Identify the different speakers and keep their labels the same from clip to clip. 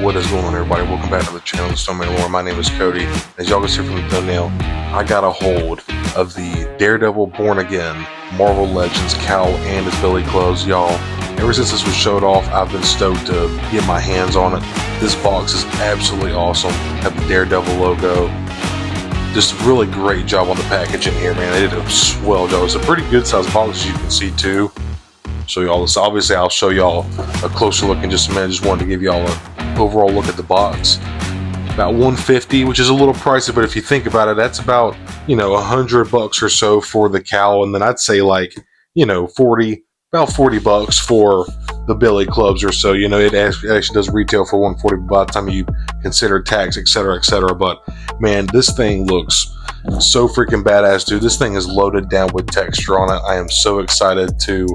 Speaker 1: What is going on, everybody? Welcome back to the channel, The Snowman War. My name is Cody. As y'all can see from the thumbnail, I got a hold of the Daredevil Born Again Marvel Legends Cowl and his belly clothes. Y'all, ever since this was showed off, I've been stoked to get my hands on it. This box is absolutely awesome. Have the Daredevil logo. Just really great job on the packaging here, man. They did a swell job. It's a pretty good sized box, as you can see too. Show y'all this. Obviously, I'll show y'all a closer look in just a minute. Just wanted to give y'all an overall look at the box. About $150, which is a little pricey, but if you think about it, that's about, you know, $100 or so for the cowl, and then I'd say like, you know, about $40 for the belly clubs or so. You know, it actually does retail for $140 by the time you consider tax, etc., etc. But man, this thing looks so freaking badass, dude. This thing is loaded down with texture on it. I am so excited to.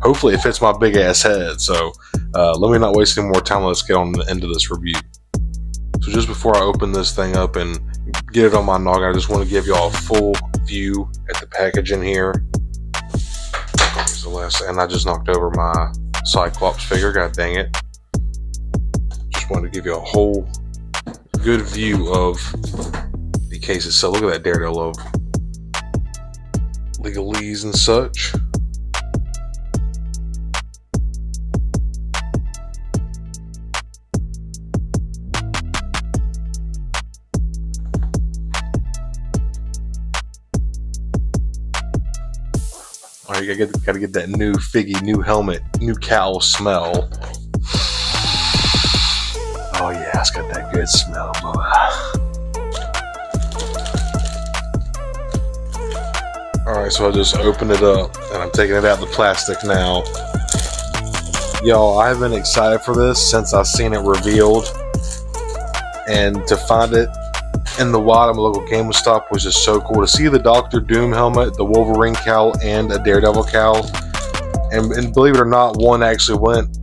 Speaker 1: Hopefully it fits my big ass head. So let me not waste any more time. Let's get on into this review. So just before I open this thing up and get it on my noggin, I just want to give y'all a full view at the packaging here. Here's the last, and I just knocked over my Cyclops figure. God dang it. Just wanted to give you a whole good view of the case itself. Look at that Daredevil of legalese and such. Alright, you gotta get that new figgy, new helmet, new cowl smell. Oh yeah, it's got that good smell, boy. Alright, so I just opened it up and I'm taking it out of the plastic now. Y'all, I've been excited for this since I've seen it revealed. And to find it in the wild at my local GameStop was just so cool. To see the Doctor Doom helmet, the Wolverine cowl, and a Daredevil cowl. And believe it or not, one actually went.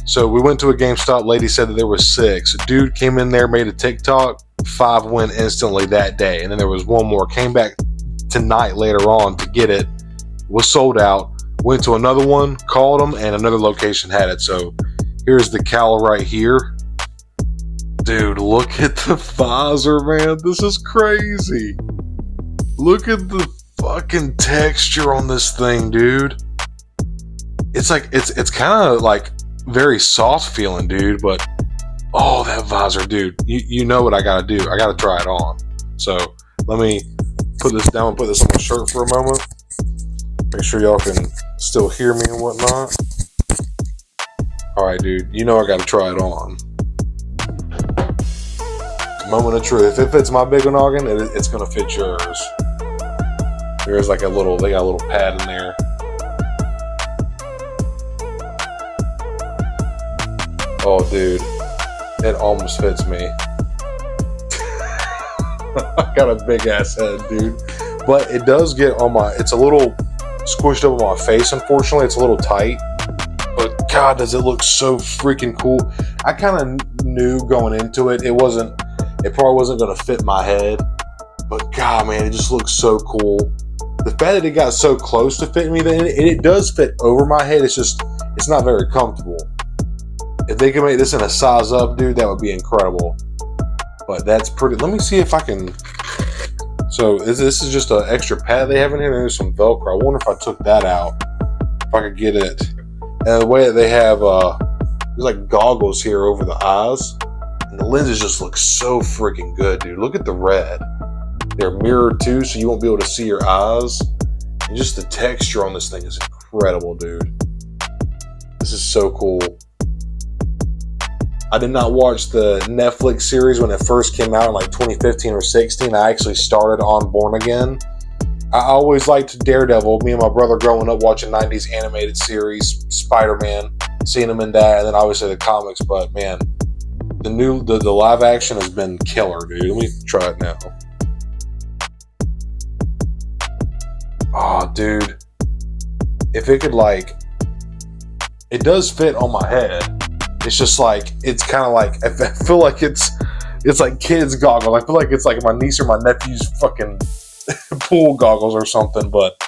Speaker 1: So we went to a GameStop, lady said that there was 6. A dude came in there, made a TikTok, 5 went instantly that day. And then there was one more, came back tonight later on to get it, was sold out, went to another one, called them, and another location had it. So here's the cowl right here. Dude, look at the visor, man. This is crazy. Look at the fucking texture on this thing, dude. It's like, it's kind of like very soft feeling, dude, but oh, that visor, dude. You know what I gotta do. I gotta try it on. So let me put this down and put this on my shirt for a moment. Make sure y'all can still hear me and whatnot. Alright, dude. You know I gotta try it on. Moment of truth. If it fits my big noggin, it's gonna fit yours. There's like they got a little pad in there. Oh, dude, it almost fits me. I got a big ass head, dude. But it does get on my. It's a little squished up on my face. Unfortunately, it's a little tight. But God, does it look so freaking cool? I kind of knew going into it, it probably wasn't going to fit my head, but God, man, it just looks so cool. The fact that it got so close to fit me, then it does fit over my head. It's not very comfortable. If they could make this in a size up, dude, that would be incredible. But that's pretty. Let me see if I can. So this is just an extra pad they have in here. There's some Velcro. I wonder if I took that out, if I could get it. And the way that they have, there's like goggles here over the eyes. And the lenses just look so freaking good, dude. Look at the red. They're mirrored too, so you won't be able to see your eyes. And just the texture on this thing is incredible, dude. This is so cool. I did not watch the Netflix series when it first came out in like 2015 or 16. I actually started on Born Again. I always liked Daredevil. Me and my brother growing up watching 90s animated series, Spider-Man, seeing him in that, and then obviously the comics. But man, the live action has been killer, dude. Let me try it now. Oh, dude. If it could, like, it does fit on my head. It's just like, it's kind of like, I feel like it's like kids goggles. I feel like it's like my niece or my nephew's fucking pool goggles or something. But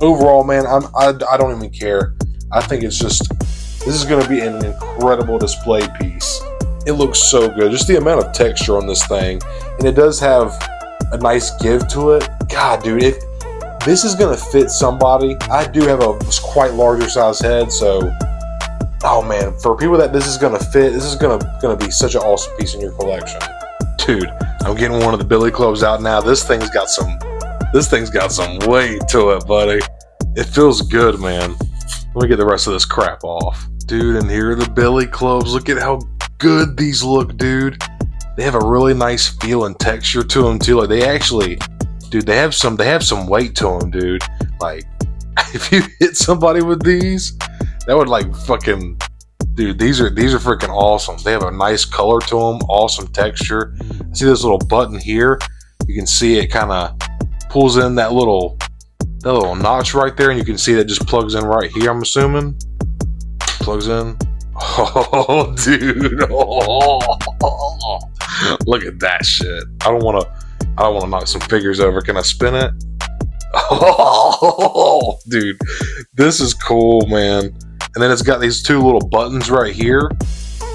Speaker 1: overall, man, I don't even care. I think it's just, this is going to be an incredible display piece. It looks so good. Just the amount of texture on this thing. And it does have a nice give to it. God, dude, if this is going to fit somebody. I do have a quite larger size head, so... Oh man, for people that this is going to fit, this is going to be such an awesome piece in your collection. Dude, I'm getting one of the billy clubs out now. This thing's got some weight to it, buddy. It feels good, man. Let me get the rest of this crap off. Dude, and here are the billy clubs. Look at how good these look, dude. They have a really nice feel and texture to them too. Like they actually, dude, they have some weight to them, dude. Like if you hit somebody with these, that would like fucking, dude, these are freaking awesome. They have a nice color to them, awesome texture. See this little button here? You can see it kind of pulls in that little notch right there, and you can see that just plugs in right here, I'm assuming. Plugs in. Oh, dude. Oh. Look at that shit. I don't want to knock some figures over. Can I spin it? Oh, dude. This is cool, man. And then it's got these two little buttons right here.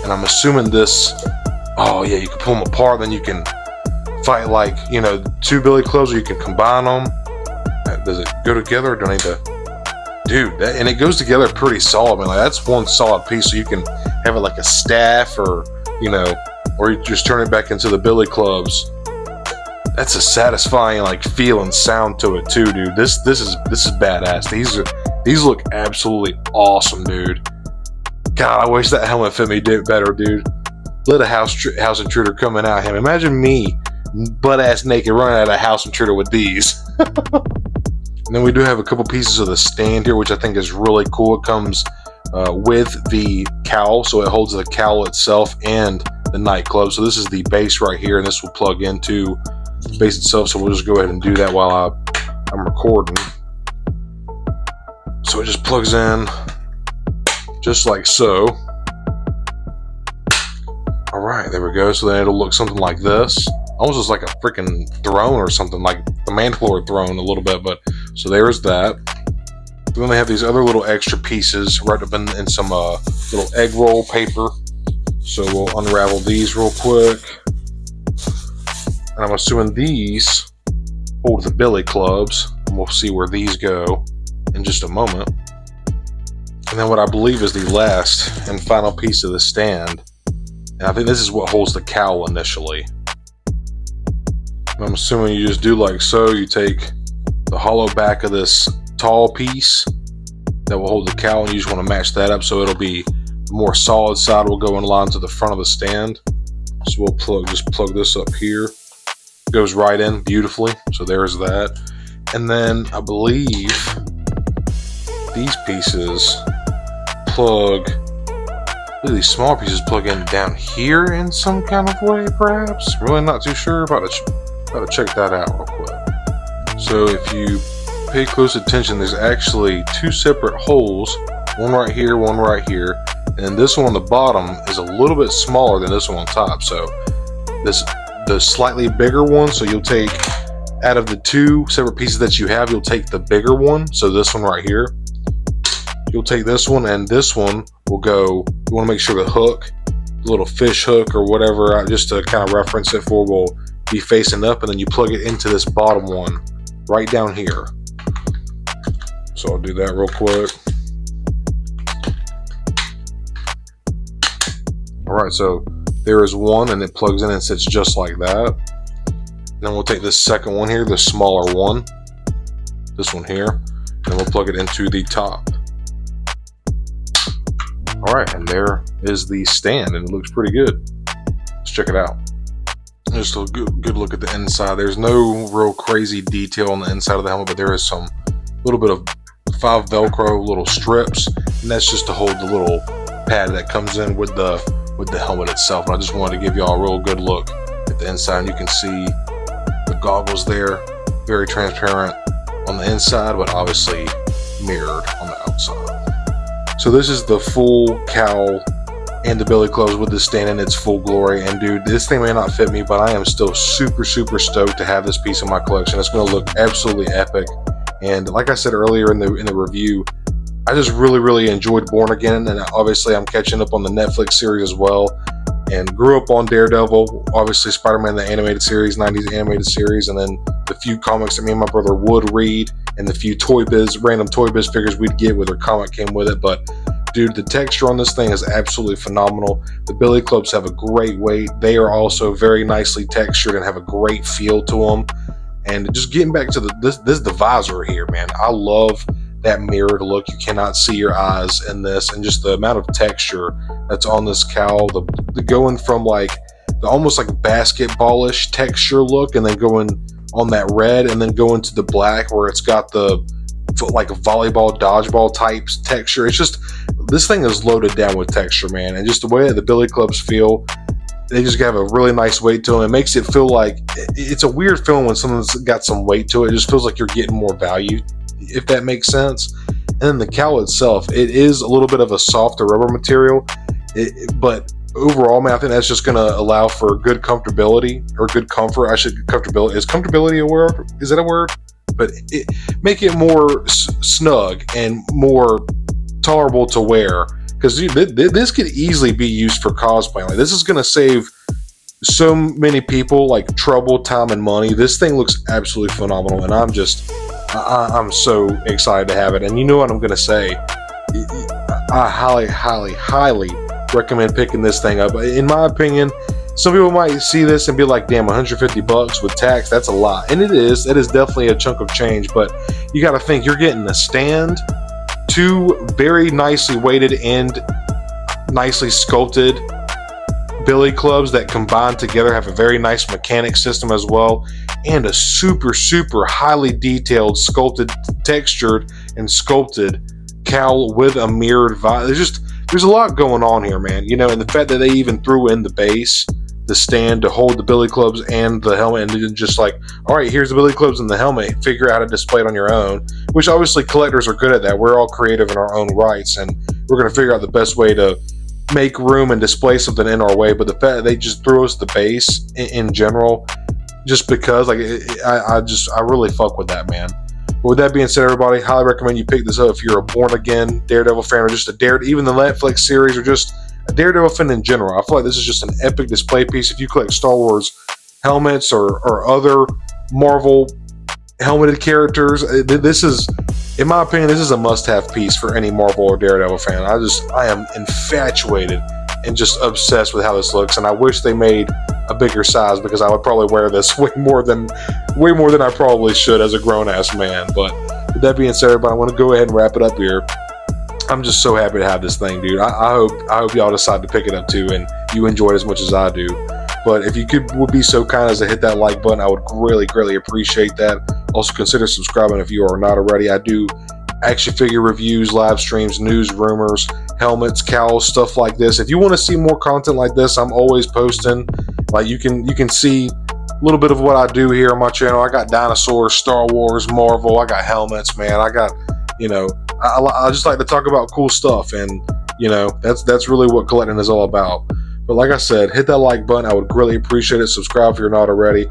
Speaker 1: And I'm assuming this... Oh, yeah, you can pull them apart. Then you can fight like, you know, two billy clubs, or you can combine them. Does it go together, or do I need to... Dude, and it goes together pretty solid, man. Like, that's one solid piece, so you can have it like a staff, or, you know, or you just turn it back into the billy clubs. That's a satisfying, like, feel and sound to it, too, dude. This is badass. These look absolutely awesome, dude. God, I wish that helmet fit me better, dude. Let a house intruder coming out him. Imagine me, butt-ass naked, running out of a house intruder with these. And then we do have a couple pieces of the stand here, which I think is really cool. It comes with the cowl, so it holds the cowl itself and the night club. So this is the base right here, and this will plug into the base itself. So we'll just go ahead and do that while I'm recording. So it just plugs in just like so. All right, there we go. So then it'll look something like this. Almost just like a freaking throne or something, like the Mandalorian throne a little bit. But so there's that. Then they have these other little extra pieces right up in some little egg roll paper. So we'll unravel these real quick. And I'm assuming these hold the billy clubs. And we'll see where these go in just a moment. And then what I believe is the last and final piece of the stand. And I think this is what holds the cowl initially. I'm assuming you just do like so. You take the hollow back of this tall piece that will hold the cowl, and you just want to match that up so it'll be the more solid side will go in line to the front of the stand. So we'll just plug this up here. It goes right in beautifully. So there's that. And then I believe these pieces plug, these small pieces plug in down here in some kind of way, perhaps. Really not too sure. About to check that out real quick. So if you pay close attention, there's actually two separate holes, one right here, one right here, and this one on the bottom is a little bit smaller than this one on top. So the slightly bigger one, so you'll take, out of the two separate pieces that you have, you'll take the bigger one. So this one right here, you'll take this one, and this one will go, you want to make sure the hook, the little fish hook or whatever, just to kind of reference it for, will be facing up, and then you plug it into this bottom one right down here. So I'll do that real quick. Alright, so there is one, and it plugs in and sits just like that. Then we'll take this second one here, the smaller one, this one here, and we'll plug it into the top. Alright, and there is the stand, and it looks pretty good. Let's check it out. Just a good look at the inside. There's no real crazy detail on the inside of the helmet, but there is some little bit of 5 Velcro little strips, and that's just to hold the little pad that comes in with the helmet itself. And I just wanted to give y'all a real good look at the inside. You can see the goggles there, very transparent on the inside, but obviously mirrored on the outside. So this is the full cowl and the billy clubs with the stand in its full glory. And dude, this thing may not fit me, but I am still super stoked to have this piece in my collection. It's going to look absolutely epic. And like I said earlier in the review, I just really enjoyed Born Again, and obviously I'm catching up on the Netflix series as well. and grew up on Daredevil, obviously Spider-Man the animated series, 90s animated series, and then the few comics that me and my brother would read, and the few random Toy Biz figures we'd get where their comic came with it. But dude, the texture on this thing is absolutely phenomenal. The billy clubs have a great weight. They are also very nicely textured and have a great feel to them. And just getting back to the visor here, man, I love that mirrored look. You cannot see your eyes in this, and just the amount of texture that's on this cowl, the going from like the almost like basketballish texture look, and then going on that red, and then going to the black where it's got the like a volleyball dodgeball type texture. It's just, this thing is loaded down with texture, man. And just the way that the billy clubs feel, they just have a really nice weight to them. It makes it feel like, it's a weird feeling when something's got some weight to it. It just feels like you're getting more value, if that makes sense. And then the cowl itself, it is a little bit of a softer rubber material, but overall, man, I think that's just going to allow for good comfortability, or good comfort. Comfortability, is comfortability a word? Is that a word? But make it more snug and more tolerable to wear, because this could easily be used for cosplaying. Like, this is going to save so many people like trouble, time, and money. This thing looks absolutely phenomenal, and I'm so excited to have it. And you know what I'm going to say, I highly recommend picking this thing up. In my opinion, some people might see this and be like, damn, 150 bucks with tax, that's a lot. And it is definitely a chunk of change, but you got to think, you're getting a stand, two very nicely weighted and nicely sculpted billy clubs that combined together have a very nice mechanic system as well, and a super highly detailed, sculpted, textured, and sculpted cowl with a mirrored visor. There's a lot going on here, man. You know, and the fact that they even threw in the base, the stand to hold the billy clubs and the helmet, and just like, all right, here's the billy clubs and the helmet, figure out how to display it on your own, which obviously collectors are good at that. We're all creative in our own rights, and we're going to figure out the best way to make room and display something in our way. But the fact that they just threw us the base in general, just because, like, I really fuck with that, man. But with that being said, everybody, highly recommend you pick this up if you're a born-again Daredevil fan, or just even the Netflix series, or just a Daredevil fan in general. I feel like this is just an epic display piece. If you collect Star Wars helmets or other Marvel helmeted characters, this is, in my opinion, this is a must-have piece for any Marvel or Daredevil fan. I am infatuated and just obsessed with how this looks, and I wish they made a bigger size, because I would probably wear this way more than I probably should as a grown-ass man. But with that being said, everybody, I want to go ahead and wrap it up here. I'm just so happy to have this thing, dude. I hope y'all decide to pick it up too, and you enjoy it as much as I do. But if you would be so kind as to hit that like button, I would greatly appreciate that. Also, consider subscribing if you are not already. I do action figure reviews, live streams, news, rumors, helmets, cowls, stuff like this. If you want to see more content like this, I'm always posting. Like, you can see a little bit of what I do here on my channel. I got dinosaurs, Star Wars, Marvel. I got helmets, man. I got, you know, I just like to talk about cool stuff, and you know, that's really what collecting is all about. But like I said, hit that like button. I would greatly appreciate it. Subscribe if you're not already.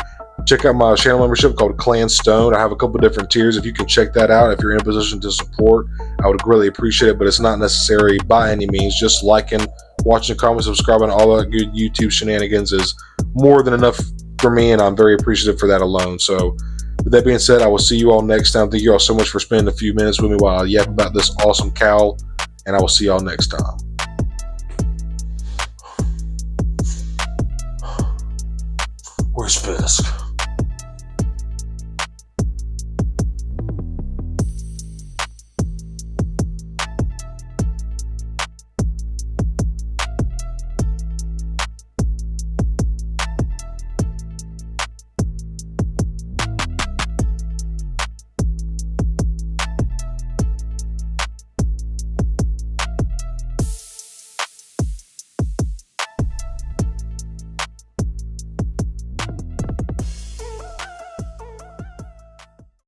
Speaker 1: Check out my channel membership called Clan Stone. I have a couple different tiers. If you can check that out, if you're in a position to support, I would greatly appreciate it. But it's not necessary by any means. Just liking, watching, commenting, subscribing, all that good YouTube shenanigans is more than enough for me, and I'm very appreciative for that alone. So with that being said, I will see you all next time. Thank you all so much for spending a few minutes with me while I yap about this awesome cowl, and I will see y'all next time. Where's Fisk?